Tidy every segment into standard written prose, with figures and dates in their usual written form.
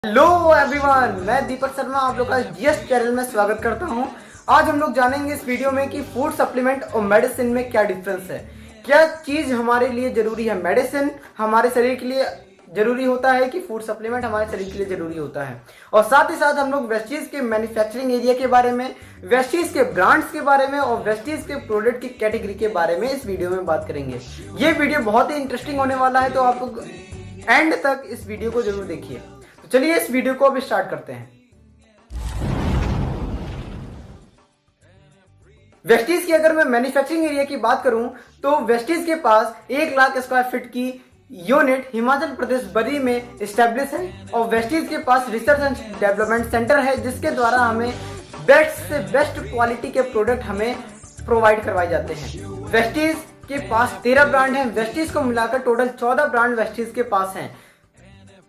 Hello everyone, मैं दीपक शर्मा आप लोग का जीएस चैनल में स्वागत करता हूं। आज हम लोग जानेंगे इस वीडियो में कि फूड सप्लीमेंट और मेडिसिन में क्या डिफरेंस है, क्या चीज़ हमारे लिए ज़रूरी है। मेडिसिन हमारे शरीर के लिए ज़रूरी होता है कि फूड सप्लीमेंट हमारे शरीर के लिए ज़रूरी होता है। और साथ ही साथ हम लोग वेस्टीज के मैन्युफैक्चरिंग एरिया के बारे में, वेस्टीज के ब्रांड्स के बारे में और वेस्टीज के प्रोडक्ट की कैटेगरी के बारे में इस वीडियो में बात करेंगे। ये वीडियो बहुत ही इंटरेस्टिंग होने वाला है, तो आप लोग एंड तक इस वीडियो को जरूर देखिए। चलिए इस वीडियो को अब स्टार्ट करते हैं। वेस्टीज की अगर मैं मैन्युफैक्चरिंग एरिया की बात करूं तो वेस्टीज के पास 1 लाख स्क्वायर फीट की यूनिट हिमाचल प्रदेश बरी में स्टैब्लिश है और वेस्टीज के पास रिसर्च एंड डेवलपमेंट सेंटर है, जिसके द्वारा हमें बेस्ट से बेस्ट क्वालिटी के प्रोडक्ट हमें प्रोवाइड करवाए जाते हैं। वेस्टीज के पास 13 ब्रांड हैं। वेस्टीज को मिलाकर टोटल 14 ब्रांड वेस्टीज के पास हैं।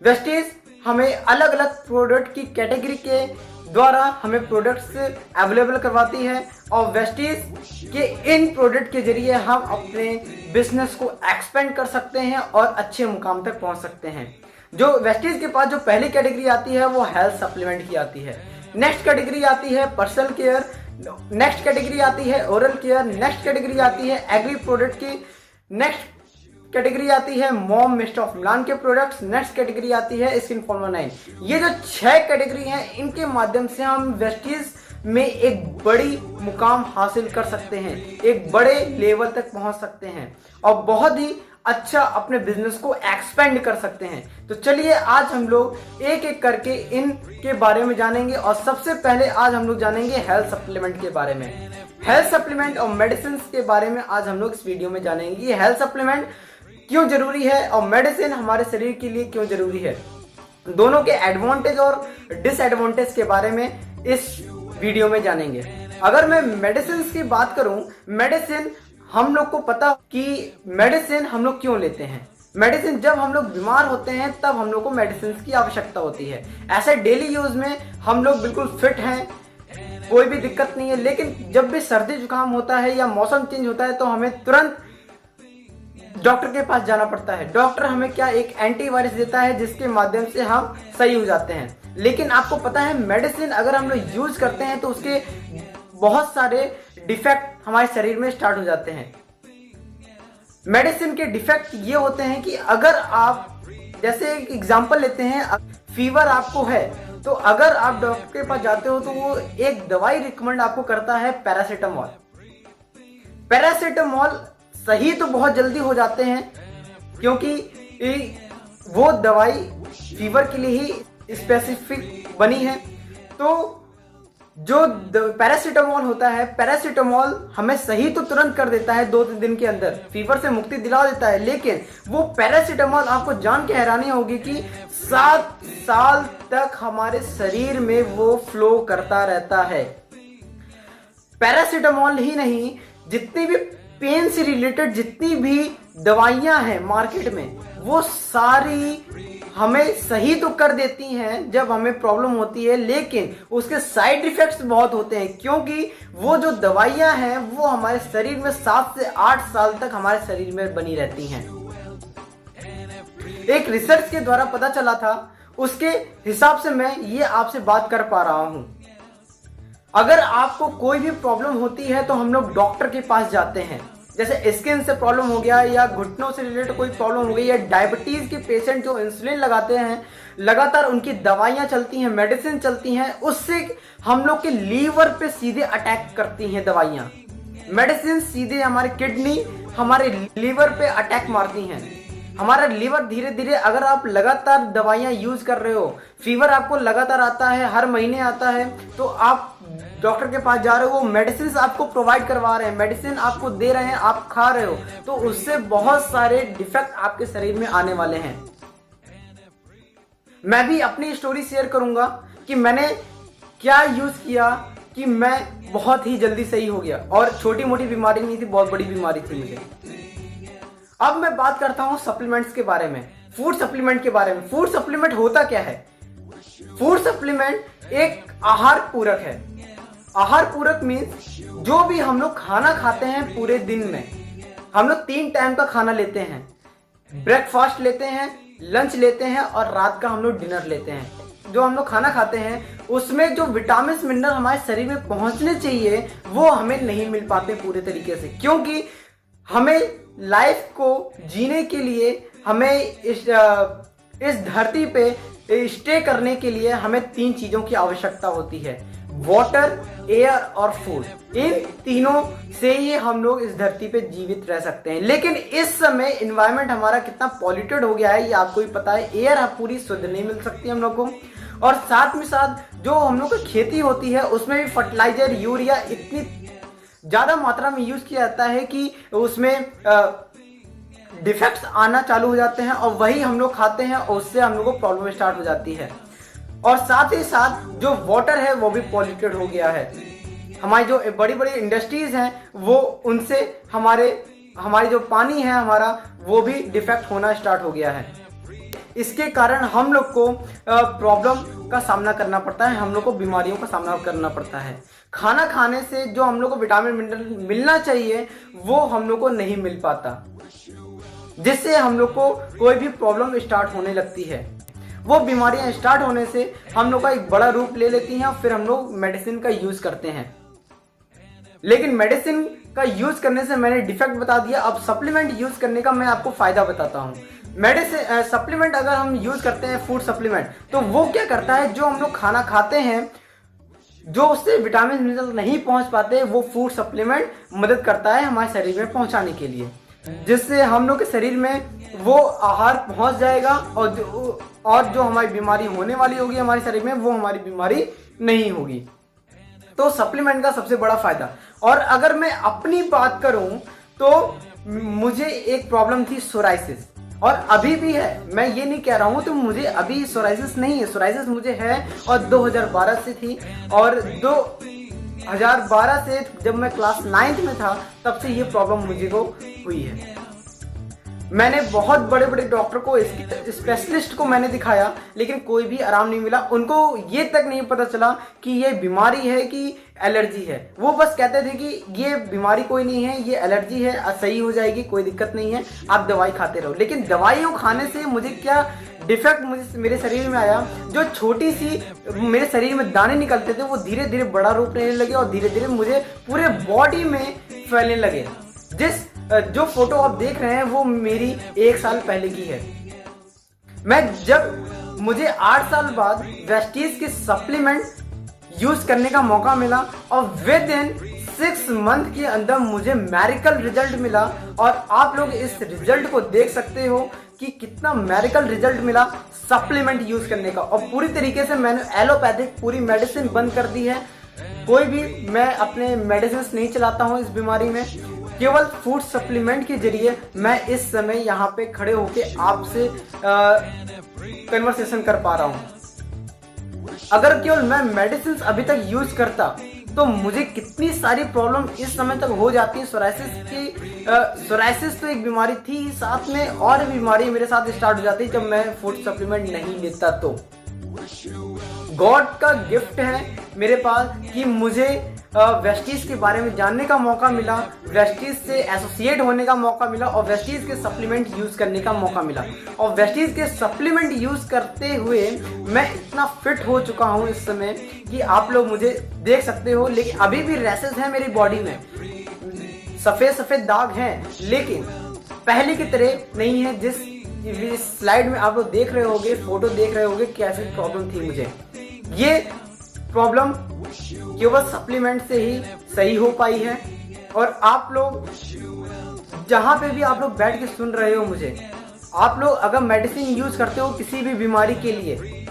वेस्टीज हमें अलग अलग प्रोडक्ट की कैटेगरी के द्वारा हमें प्रोडक्ट्स अवेलेबल करवाती है और वेस्टीज के इन प्रोडक्ट के जरिए हम अपने बिजनेस को एक्सपेंड कर सकते हैं और अच्छे मुकाम तक पहुंच सकते हैं। जो वेस्टीज के पास जो पहली कैटेगरी आती है वो हेल्थ सप्लीमेंट की आती है। नेक्स्ट कैटेगरी आती है पर्सनल केयर, नेक्स्ट कैटेगरी आती है ओरल केयर, नेक्स्ट कैटेगरी आती है एग्री प्रोडक्ट की, नेक्स्ट कैटेगरी आती है मॉम मिस्ट ऑफ मिलान के प्रोडक्ट्स, नेक्स्ट कैटेगरी आती है स्किन फॉर्मुला 9। ये जो 6 कैटेगरी हैं, इनके माध्यम से हम वेस्टीज में एक बड़ी मुकाम हासिल कर सकते हैं, एक बड़े लेवल तक पहुंच सकते हैं और बहुत ही अच्छा अपने बिजनेस को एक्सपेंड कर सकते हैं। तो चलिए आज हम लोग एक एक करके इनके बारे में जानेंगे और सबसे पहले आज हम लोग जानेंगे हेल्थ सप्लीमेंट के बारे में। हेल्थ सप्लीमेंट और मेडिसिन के बारे में आज हम लोग इस वीडियो में जानेंगे। ये हेल्थ सप्लीमेंट क्यों जरूरी है और मेडिसिन हमारे शरीर के लिए क्यों जरूरी है, दोनों के एडवांटेज और डिसएडवांटेज के बारे में इस वीडियो में जानेंगे। अगर मैं मेडिसिन की बात करूं, मेडिसिन हम लोग को पता कि मेडिसिन हम लोग क्यों लेते हैं। मेडिसिन जब हम लोग बीमार होते हैं तब हम लोग को मेडिसिन की आवश्यकता होती है। ऐसे डेली यूज में हम लोग बिल्कुल फिट हैं, कोई भी दिक्कत नहीं है, लेकिन जब भी सर्दी जुकाम होता है या मौसम चेंज होता है तो हमें तुरंत डॉक्टर के पास जाना पड़ता है। डॉक्टर हमें क्या एक एंटीवायरस देता है जिसके माध्यम से हम सही हो जाते हैं। लेकिन आपको पता है मेडिसिन अगर हम लोग यूज करते हैं तो उसके बहुत सारे डिफेक्ट हमारे शरीर में स्टार्ट हो जाते हैं। मेडिसिन के डिफेक्ट ये होते हैं कि अगर आप जैसे एक एग्जांपल लेते हैं, फीवर आपको है तो अगर आप डॉक्टर के पास जाते हो तो वो एक दवाई रिकमेंड आपको करता है पैरासीटामोल। पैरासीटामोल सही तो बहुत जल्दी हो जाते हैं क्योंकि वो दवाई फीवर के लिए ही स्पेसिफिक बनी है। तो जो पैरासीटामोल होता है, पैरासीटामोल हमें सही तो तुरंत कर देता है, 2-3 दिन के अंदर फीवर से मुक्ति दिला देता है, लेकिन वो पैरासीटामोल आपको जान के हैरानी होगी कि 7 साल तक हमारे शरीर में वो फ्लो करता रहता है। पैरासीटामोल ही नहीं, जितनी भी पेन से रिलेटेड जितनी भी दवाइयां हैं मार्केट में वो सारी हमें सही तो कर देती हैं जब हमें प्रॉब्लम होती है, लेकिन उसके साइड इफेक्ट्स बहुत होते हैं क्योंकि वो जो दवाइयां हैं वो हमारे शरीर में 7 से 8 साल तक हमारे शरीर में बनी रहती हैं। एक रिसर्च के द्वारा पता चला था, उसके हिसाब से मैं ये आपसे बात कर पा रहा हूं। अगर आपको कोई भी प्रॉब्लम होती है तो हम लोग डॉक्टर के पास जाते हैं, जैसे स्किन से प्रॉब्लम हो गया या घुटनों से रिलेटेड कोई प्रॉब्लम हो गई या डायबिटीज के पेशेंट जो इंसुलिन लगाते हैं, लगातार उनकी दवाइयां चलती हैं, मेडिसिन चलती हैं, उससे हम लोग के लीवर पे सीधे अटैक करती हैं दवाइयां। मेडिसिन सीधे हमारे किडनी, हमारे लीवर पे अटैक मारती हैं। हमारा लीवर धीरे धीरे, अगर आप लगातार दवाइयां यूज कर रहे हो, फीवर आपको लगातार आता है, हर महीने आता है, तो आप डॉक्टर के पास जा रहे हो, मेडिसिन आपको प्रोवाइड करवा रहे हैं, मेडिसिन आपको दे रहे हैं, आप खा रहे हो, तो उससे बहुत सारे डिफेक्ट आपके शरीर में आने वाले हैं। मैं भी अपनी स्टोरी शेयर करूंगा कि मैंने क्या यूज किया कि मैं बहुत ही जल्दी सही हो गया और छोटी मोटी बीमारी नहीं थी, बहुत बड़ी बीमारी थी मुझे। अब मैं बात करता हूं सप्लीमेंट्स के बारे में, फूड सप्लीमेंट के बारे में। फूड सप्लीमेंट होता क्या है? फूड सप्लीमेंट एक आहार पूरक है। आहार पूरक मीन्स जो भी हम लोग खाना खाते हैं पूरे दिन में, हम लोग 3 टाइम का खाना लेते हैं। ब्रेकफास्ट लेते हैं, लंच लेते हैं और रात का हम लोग डिनर लेते हैं। जो हम लोग खाना खाते हैं उसमें जो विटामिन मिनरल हमारे शरीर में पहुंचने चाहिए वो हमें नहीं मिल पाते पूरे तरीके से, क्योंकि हमें लाइफ को जीने के लिए, हमें इस धरती पे स्टे करने के लिए हमें 3 चीजों की आवश्यकता होती है, वाटर, एयर और फूड। इन तीनों से ही हम लोग इस धरती पे जीवित रह सकते हैं। लेकिन इस समय एनवायरनमेंट हमारा कितना पॉल्यूटेड हो गया है ये आपको ही पता है। एयर पूरी शुद्ध नहीं मिल सकती हम लोग को, और साथ में साथ जो हम लोग की खेती होती है उसमें भी फर्टिलाइजर, यूरिया इतनी ज्यादा मात्रा में यूज किया जाता है कि उसमें डिफेक्ट्स आना चालू हो जाते हैं और वही हम लोग खाते हैं और उससे हम लोग को प्रॉब्लम स्टार्ट हो जाती है। और साथ ही साथ जो वाटर है वो भी पॉल्यूटेड हो गया है। हमारी जो बड़ी बड़ी इंडस्ट्रीज हैं वो उनसे हमारी जो पानी है हमारा वो भी डिफेक्ट होना स्टार्ट हो गया है। इसके कारण हम लोग को प्रॉब्लम का सामना करना पड़ता है, हम लोग को बीमारियों का सामना करना पड़ता है। खाना खाने से जो हम लोग को विटामिन मिनरल मिलना चाहिए वो हम लोग को नहीं मिल पाता, जिससे हम लोग को कोई भी प्रॉब्लम स्टार्ट होने लगती है। वो बीमारियां स्टार्ट होने से हम लोग का एक बड़ा रूप ले लेती हैं, फिर हम लोग मेडिसिन का यूज करते हैं। लेकिन मेडिसिन का यूज करने से मैंने डिफेक्ट बता दिया, अब सप्लीमेंट यूज करने का मैं आपको फायदा बताता हूँ। मेडिसिन सप्लीमेंट अगर हम यूज करते हैं फूड सप्लीमेंट, तो वो क्या करता है, जो हम लोग खाना खाते हैं जो उससे विटामिन मिनरल नहीं पहुंच पाते वो फूड सप्लीमेंट मदद करता है हमारे शरीर में पहुंचाने के लिए, जिससे हम लोग के शरीर में वो आहार पहुंच जाएगा और जो हमारी बीमारी होने वाली होगी हमारे शरीर में वो हमारी बीमारी नहीं होगी। तो सप्लीमेंट का सबसे बड़ा फायदा। और अगर मैं अपनी बात करूं तो मुझे एक प्रॉब्लम थी सोराइसिस, और अभी भी है, मैं ये नहीं कह रहा हूं तो मुझे अभी सोराइसिस नहीं है, सोराइसिस मुझे है और 2012 से थी, और 2012 से जब मैं क्लास 9th में था तब से ये प्रॉब्लम मुझे को हुई है। मैंने बहुत बड़े बड़े डॉक्टर को, स्पेशलिस्ट को मैंने दिखाया, लेकिन कोई भी आराम नहीं मिला। उनको ये तक नहीं पता चला कि ये बीमारी है कि एलर्जी है। वो बस कहते थे कि ये बीमारी कोई नहीं है, ये एलर्जी है, सही हो जाएगी, कोई दिक्कत नहीं है, आप दवाई खाते रहो। लेकिन दवाइयों खाने से मुझे क्या डिफेक्ट मेरे शरीर में आया, जो छोटी सी मेरे शरीर में दाने निकलते थे वो धीरे धीरे बड़ा रूप लेने लगे और धीरे धीरे मुझे पूरे बॉडी में फैलने लगे। जो फोटो आप देख रहे हैं वो मेरी 1 साल पहले की है। जब मुझे 8 साल बाद वेस्टीज के सप्लीमेंट यूज करने का मौका मिला और विद इन 6 मंथ के अंदर मुझे मैरिकल रिजल्ट मिला, और आप लोग इस रिजल्ट को देख सकते हो कि कितना मैरिकल रिजल्ट मिला सप्लीमेंट यूज करने का। और पूरी तरीके से मैंने एलोपैथिक पूरी मेडिसिन बंद कर दी है, कोई भी मैं अपने मेडिसिन नहीं चलाता हूँ इस बीमारी में, केवल फूड सप्लीमेंट के जरिए मैं इस समय यहाँ पे खड़े होके आपसे कन्वर्सेशन कर पा रहा हूँ। अगर केवल मैं मेडिसिन अभी तक यूज करता तो मुझे कितनी सारी प्रॉब्लम इस समय तक हो जाती है। सोराइसिस तो एक बीमारी थी, साथ में और बीमारी मेरे साथ स्टार्ट हो जाती जब मैं फूड सप्लीमेंट नहीं लेता। तो गॉड का गिफ्ट है मेरे पास कि मुझे वेस्टीज के बारे में जानने का मौका मिला, वेस्टीज से एसोसिएट होने का मौका मिला और वेस्टीज के सप्लीमेंट यूज करने का मौका मिला। और वेस्टीज के सप्लीमेंट यूज करते हुए मैं इतना फिट हो चुका हूं इस समय कि आप लोग मुझे देख सकते हो। लेकिन अभी भी रैसेस हैं मेरी बॉडी में, सफेद सफेद दाग हैं, लेकिन पहले की तरह नहीं है। जिस स्लाइड में आप लोग देख रहे होगे, फोटो देख रहे होगे, कैसी प्रॉब्लम थी मुझे, ये प्रॉब्लम केवल सप्लीमेंट से ही सही हो पाई है। और आप लोग जहां पे भी आप लोग बैठ के सुन रहे हो मुझे, आप लोग अगर मेडिसिन यूज करते हो किसी भी बीमारी के लिए,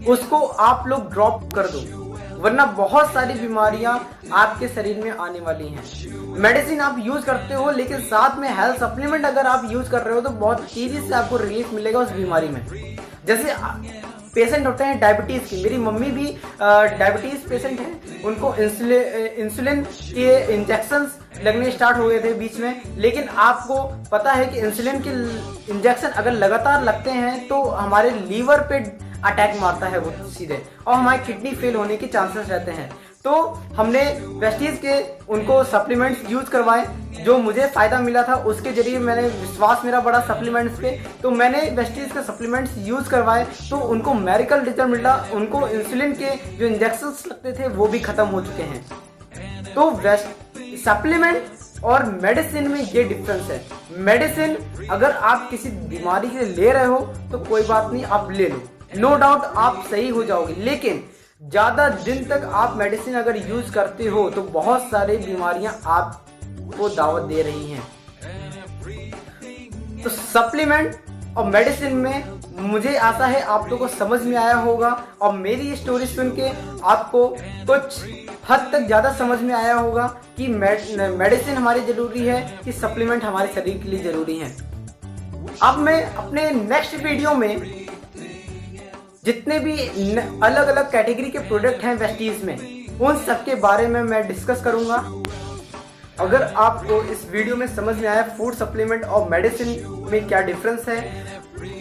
उसको आप लोग ड्रॉप कर दो, वरना बहुत सारी बीमारियां आपके शरीर में आने वाली हैं। मेडिसिन आप यूज करते हो लेकिन साथ में हेल्थ सप्लीमेंट अगर आप यूज कर रहे हो तो बहुत तेजी से आपको रिलीफ मिलेगा उस बीमारी में। जैसे पेशेंट होते हैं डायबिटीज की, मेरी मम्मी भी डायबिटीज पेशेंट हैं, उनको इंसुलिन के इंजेक्शंस लगने स्टार्ट हो गए थे बीच में। लेकिन आपको पता है कि इंसुलिन के इंजेक्शन अगर लगातार लगते हैं तो हमारे लीवर पे अटैक मारता है वो सीधे, और हमारी किडनी फेल होने के चांसेस रहते हैं। तो हमने वेस्टीज के उनको सप्लीमेंट्स यूज करवाए जो मुझे फ़ायदा मिला था उसके जरिए मैंने विश्वास मेरा बढ़ा सप्लीमेंट्स पे, तो मैंने वेस्टीज के सप्लीमेंट्स यूज़ करवाए तो उनको मेडिकल रिजल्ट मिला, उनको इंसुलिन के जो इंजेक्शंस लगते थे वो भी ख़त्म हो चुके हैं। तो सप्लीमेंट और मेडिसिन में ये डिफरेंस है। मेडिसिन अगर आप किसी बीमारी के लिए ले रहे हो तो कोई बात नहीं, आप ले लो, नो डाउट आप सही हो जाओगे, लेकिन ज़्यादा दिन तक आप मेडिसिन अगर यूज़ करते हो तो बहुत सारी बीमारियां आपको दावत दे रही हैं। तो सप्लीमेंट और मेडिसिन में मुझे आशा है आप लोगों को समझ में आया होगा और मेरी स्टोरी सुन के आपको कुछ हद तक ज़्यादा समझ में आया होगा कि मेडिसिन हमारी ज़रूरी है कि सप्लीमेंट हमारे शरीर के लिए ज़रूरी है। अब मैं अपने नेक्स्ट वीडियो में जितने भी अलग अलग कैटेगरी के प्रोडक्ट हैं वेस्टीज में, उन सब के बारे में मैं डिस्कस करूंगा। अगर आपको इस वीडियो में समझ में आया फूड सप्लीमेंट और मेडिसिन में क्या डिफरेंस है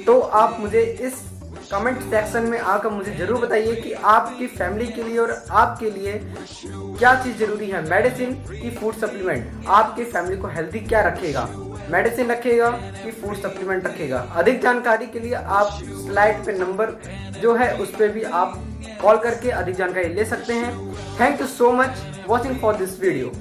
तो आप मुझे इस कमेंट सेक्शन में आकर मुझे ज़रूर बताइए कि आपकी फैमिली के लिए और आपके लिए क्या चीज़ ज़रूरी है, मेडिसिन कि फूड सप्लीमेंट। आपकी फैमिली को हेल्दी क्या रखेगा, मेडिसिन रखेगा कि फूड सप्लीमेंट रखेगा। अधिक जानकारी के लिए आप स्लाइड पे नंबर जो है उस पर भी आप कॉल करके अधिक जानकारी ले सकते हैं। Thank you so much watching for this video.